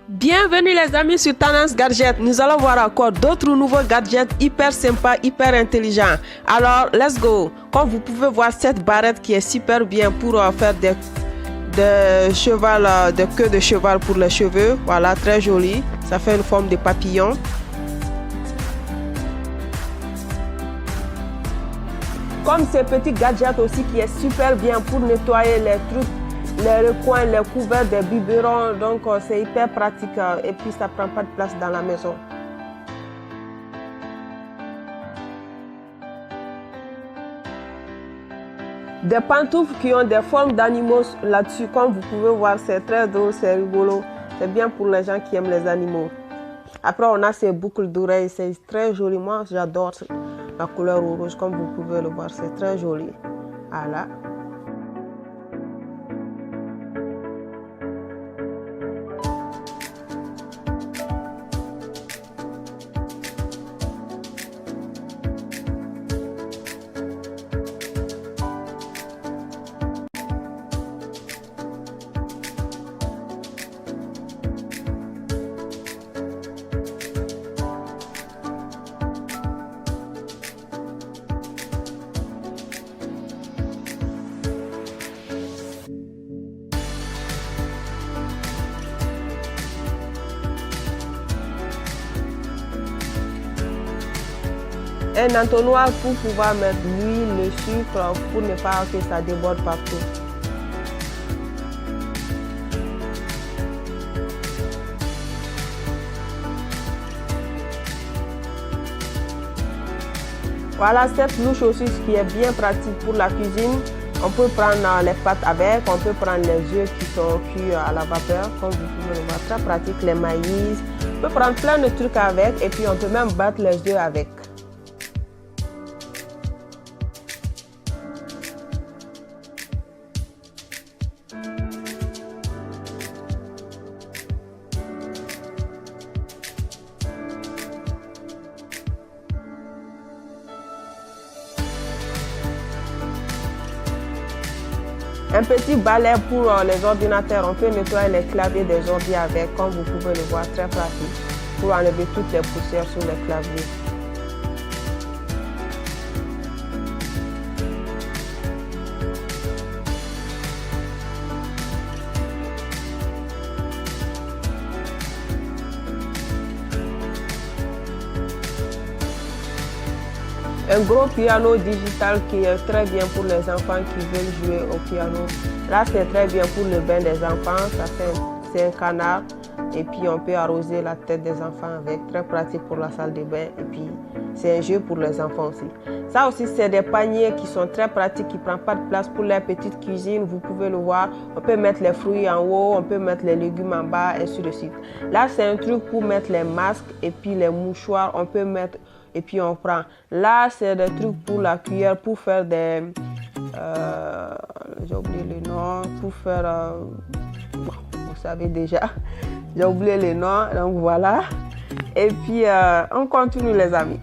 Bienvenue les amis sur Tendance Gadget. Nous allons voir encore d'autres nouveaux gadgets hyper sympas, hyper intelligents. Alors, let's go. Comme vous pouvez voir cette barrette qui est super bien pour faire des queues de cheval pour les cheveux. Voilà, très joli. Ça fait une forme de papillon. Comme ces petits gadgets aussi qui est super bien pour nettoyer les trucs, les recoins, les couverts des biberons. Donc c'est hyper pratique et puis ça prend pas de place dans la maison. Des pantoufles qui ont des formes d'animaux là-dessus, comme vous pouvez voir, c'est très drôle, c'est rigolo. C'est bien pour les gens qui aiment les animaux. Après on a ces boucles d'oreilles, c'est très joli. Moi j'adore la couleur rouge, comme vous pouvez le voir, c'est très joli. Voilà. Un entonnoir pour pouvoir mettre l'huile, le sucre, pour ne pas que ça déborde partout. Voilà cette louche aussi, ce qui est bien pratique pour la cuisine. On peut prendre les pâtes avec, on peut prendre les œufs qui sont cuits à la vapeur, comme vous pouvez le voir, très pratique, les maïs. On peut prendre plein de trucs avec et puis on peut même battre les œufs avec. Un petit balai pour les ordinateurs, on peut nettoyer les claviers des ordi avec, comme vous pouvez le voir, très pratique, pour enlever toutes les poussières sur les claviers. Un gros piano digital qui est très bien pour les enfants qui veulent jouer au piano. Là, c'est très bien pour le bain des enfants. C'est un canard. Et puis, on peut arroser la tête des enfants avec. Très pratique pour la salle de bain. Et puis, c'est un jeu pour les enfants aussi. Ça aussi, c'est des paniers qui sont très pratiques, qui ne prennent pas de place pour les petites cuisines. Vous pouvez le voir. On peut mettre les fruits en haut, on peut mettre les légumes en bas, et ainsi de suite. Là, c'est un truc pour mettre les masques et puis les mouchoirs. On peut mettre... Et puis on prend. Là, c'est des trucs pour la cuillère, pour faire des... j'ai oublié le nom. Pour faire... vous savez déjà. J'ai oublié le nom. Donc voilà. Et puis, on continue les amis.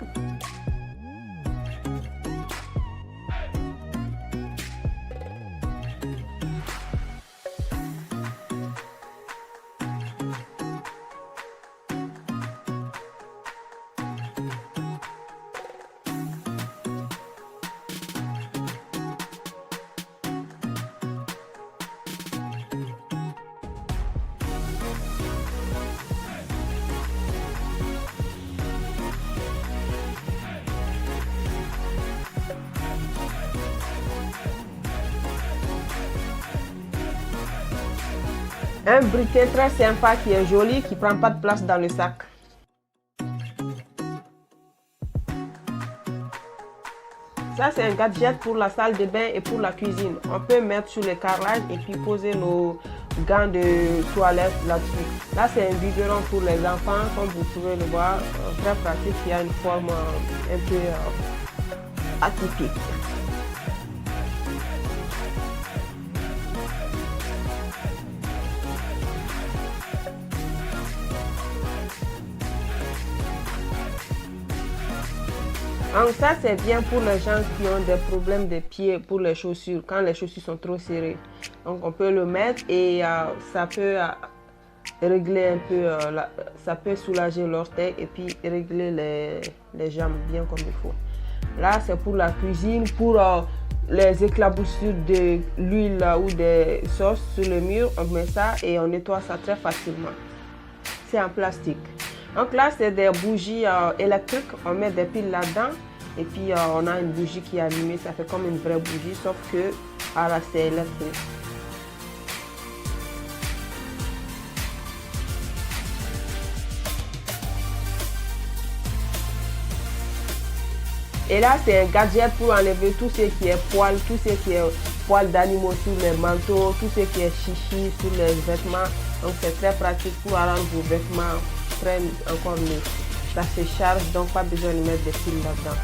Un briquet très sympa qui est joli, qui ne prend pas de place dans le sac. Ça, c'est un gadget pour la salle de bain et pour la cuisine. On peut mettre sur le carrelage et puis poser nos gants de toilette là-dessus. Là, c'est un biberon pour les enfants, comme vous pouvez le voir. Très pratique, qui a une forme un peu atypique. Donc ça, c'est bien pour les gens qui ont des problèmes de pieds, pour les chaussures, quand les chaussures sont trop serrées. Donc on peut le mettre et ça peut régler un peu, ça peut soulager l'orteil et puis régler les jambes bien comme il faut. Là, c'est pour la cuisine, pour les éclaboussures de l'huile ou des sauces sur le mur. On met ça et on nettoie ça très facilement. C'est en plastique. Donc là, c'est des bougies électriques. On met des piles là-dedans et puis on a une bougie qui est allumée. Ça fait comme une vraie bougie, sauf que là, c'est électrique. Et là, c'est un gadget pour enlever tout ce qui est poils, tout ce qui est poils d'animaux sur les manteaux, tout ce qui est chichi sur les vêtements. Donc, c'est très pratique pour rendre vos vêtements très encore mieux. Ça se charge, donc pas besoin de mettre des fils là-dedans.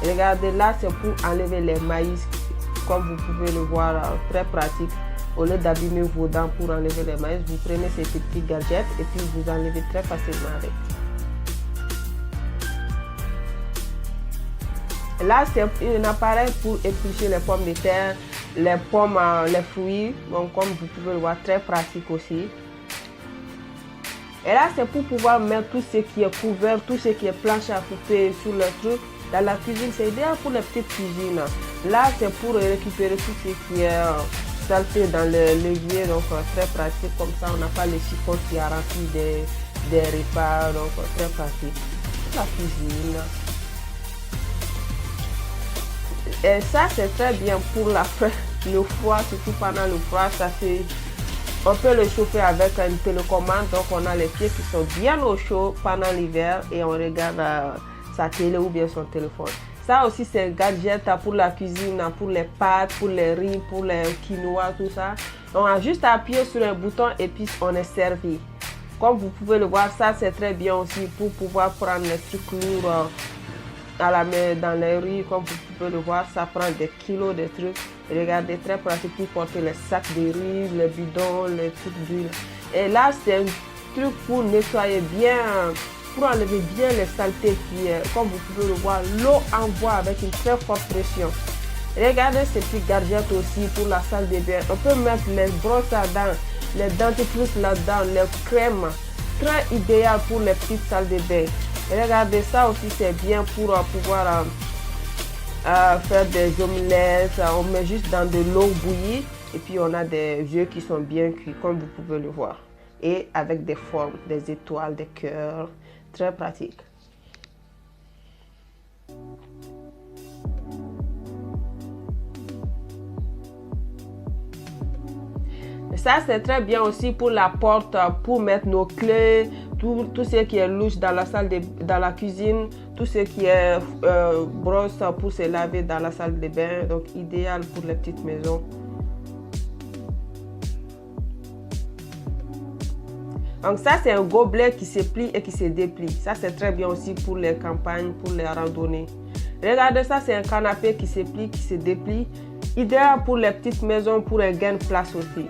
Regardez, là, c'est pour enlever les maïs. Comme vous pouvez le voir, très pratique. Au lieu d'abîmer vos dents pour enlever les maïs, vous prenez ces petits gadgets et puis vous enlevez très facilement avec. Là, c'est un appareil pour éplucher les pommes de terre, les pommes, les fruits. Donc, comme vous pouvez le voir, très pratique aussi. Et là, c'est pour pouvoir mettre tout ce qui est couvert, tout ce qui est planche à couper sur le truc. Dans la cuisine, c'est idéal pour les petites cuisines. Là, c'est pour récupérer tout ce qui est saleté dans le levier. Donc, très pratique. Comme ça, on n'a pas le chiffon qui a rempli des repas. Donc, très pratique. La cuisine. Et ça, c'est très bien pour le froid, surtout pendant le froid. On peut le chauffer avec une télécommande. Donc, on a les pieds qui sont bien au chaud pendant l'hiver et on regarde sa télé ou bien son téléphone. Ça aussi, c'est un gadget pour la cuisine, pour les pâtes, pour les riz, pour les quinoa, tout ça. On a juste à appuyer sur un bouton et puis on est servi. Comme vous pouvez le voir, ça, c'est très bien aussi pour pouvoir prendre les trucs lourds à la main dans les rues. Comme vous pouvez le voir, ça prend des kilos de trucs. Regardez, très pratique pour porter les sacs de riz, les bidons, les trucs d'huile. Et là, c'est un truc pour nettoyer bien, pour enlever bien les saletés qui est. Comme vous pouvez le voir, l'eau envoie avec une très forte pression. Regardez ces petits gadgets aussi pour la salle de bain. On peut mettre les brosses à dents, les dentifrices là-dedans, les crèmes. Très idéal pour les petites salles de bain. Regardez, ça aussi c'est bien pour pouvoir faire des omelettes. On met juste dans de l'eau bouillie et puis on a des œufs qui sont bien cuits comme vous pouvez le voir. Et avec des formes, des étoiles, des cœurs. Très pratique. Ça, c'est très bien aussi pour la porte, pour mettre nos clés, tout ce qui est louche dans la salle dans la cuisine, tout ce qui est brosse pour se laver dans la salle de bain. Donc, idéal pour les petites maisons. Donc, ça, c'est un gobelet qui se plie et qui se déplie. Ça, c'est très bien aussi pour les campagnes, pour les randonnées. Regardez ça, c'est un canapé qui se plie, qui se déplie. Idéal pour les petites maisons, pour un gain de place aussi.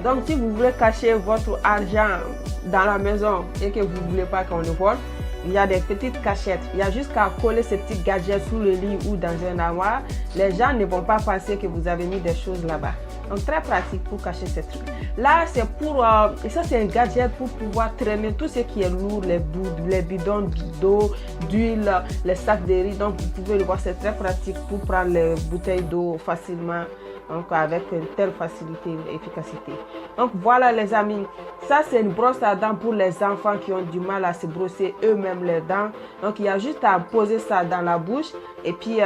Donc, si vous voulez cacher votre argent dans la maison et que vous ne voulez pas qu'on le vole, il y a des petites cachettes. Il y a juste qu'à coller ces petits gadgets sous le lit ou dans un armoire. Les gens ne vont pas penser que vous avez mis des choses là-bas. Donc, très pratique pour cacher ces trucs. Là, c'est pour... ça, c'est un gadget pour pouvoir traîner tout ce qui est lourd, les bidons d'eau, d'huile, les sacs de riz. Donc, vous pouvez le voir, c'est très pratique pour prendre les bouteilles d'eau facilement. Donc, avec une telle facilité et efficacité. Donc, voilà les amis. Ça, c'est une brosse à dents pour les enfants qui ont du mal à se brosser eux-mêmes les dents. Donc, il y a juste à poser ça dans la bouche et puis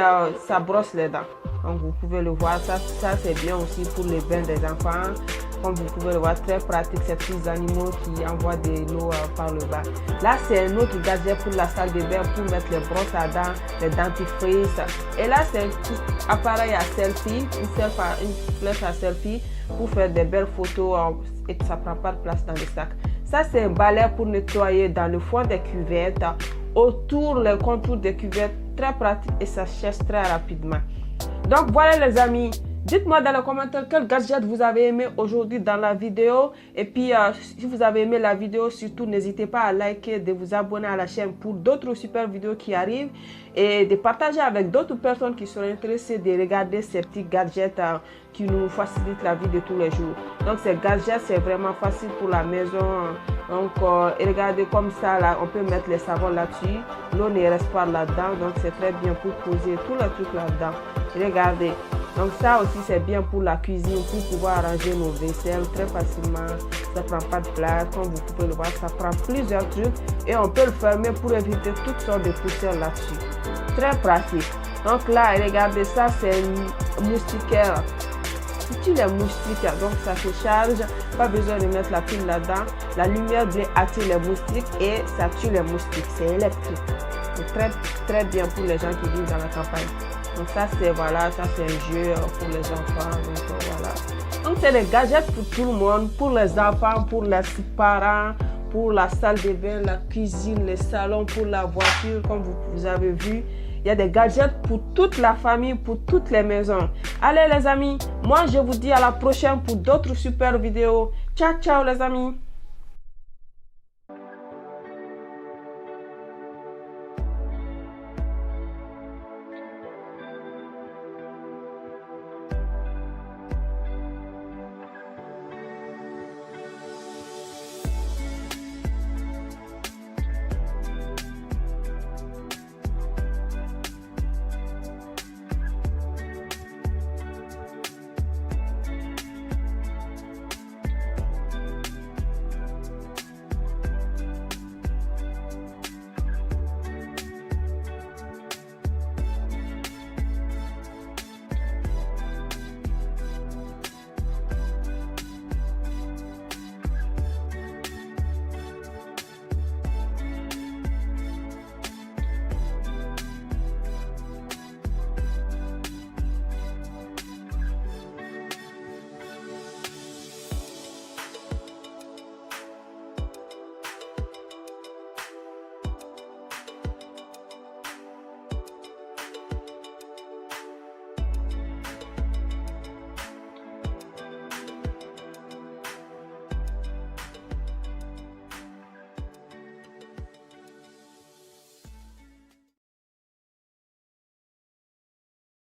ça brosse les dents. Donc, vous pouvez le voir. Ça c'est bien aussi pour les bains des enfants. Comme vous pouvez le voir, très pratique, ces petits animaux qui envoient de l'eau par le bas. Là, c'est un autre gadget pour la salle de bain, pour mettre les brosses à dents, les dentifrices. Et là, c'est un petit appareil à selfie, une flèche à selfie pour faire des belles photos et ça ne prend pas de place dans le sac. Ça, c'est un balai pour nettoyer dans le fond des cuvettes, autour les contours des cuvettes, très pratique et ça sèche très rapidement. Donc voilà les amis, dites-moi dans les commentaires quel gadget vous avez aimé aujourd'hui dans la vidéo. Et puis si vous avez aimé la vidéo, surtout n'hésitez pas à liker, de vous abonner à la chaîne pour d'autres super vidéos qui arrivent. Et de partager avec d'autres personnes qui seraient intéressées de regarder ces petits gadgets qui nous facilitent la vie de tous les jours. Donc ces gadgets c'est vraiment facile pour la maison. Donc regardez comme ça là, on peut mettre les savons là-dessus. L'eau ne reste pas là-dedans, donc c'est très bien pour poser tous les trucs là-dedans. Regardez. Donc ça aussi c'est bien pour la cuisine, pour pouvoir arranger nos vaisselles très facilement. Ça ne prend pas de place, comme vous pouvez le voir, ça prend plusieurs trucs et on peut le fermer pour éviter toutes sortes de poussières là-dessus. Très pratique. Donc là, regardez ça, c'est un moustiquaire. Tu les moustiques, donc ça se charge, pas besoin de mettre la pile là-dedans. La lumière bleue attire les moustiques et ça tue les moustiques, c'est électrique. C'est très bien pour les gens qui vivent dans la campagne. Donc ça c'est voilà, ça c'est un jeu pour les enfants. Donc voilà. Donc c'est des gadgets pour tout le monde, pour les enfants, pour les parents, pour la salle de bain, la cuisine, le salon, pour la voiture, comme vous avez vu. Il y a des gadgets pour toute la famille, pour toutes les maisons. Allez les amis, moi je vous dis à la prochaine pour d'autres super vidéos. Ciao ciao les amis.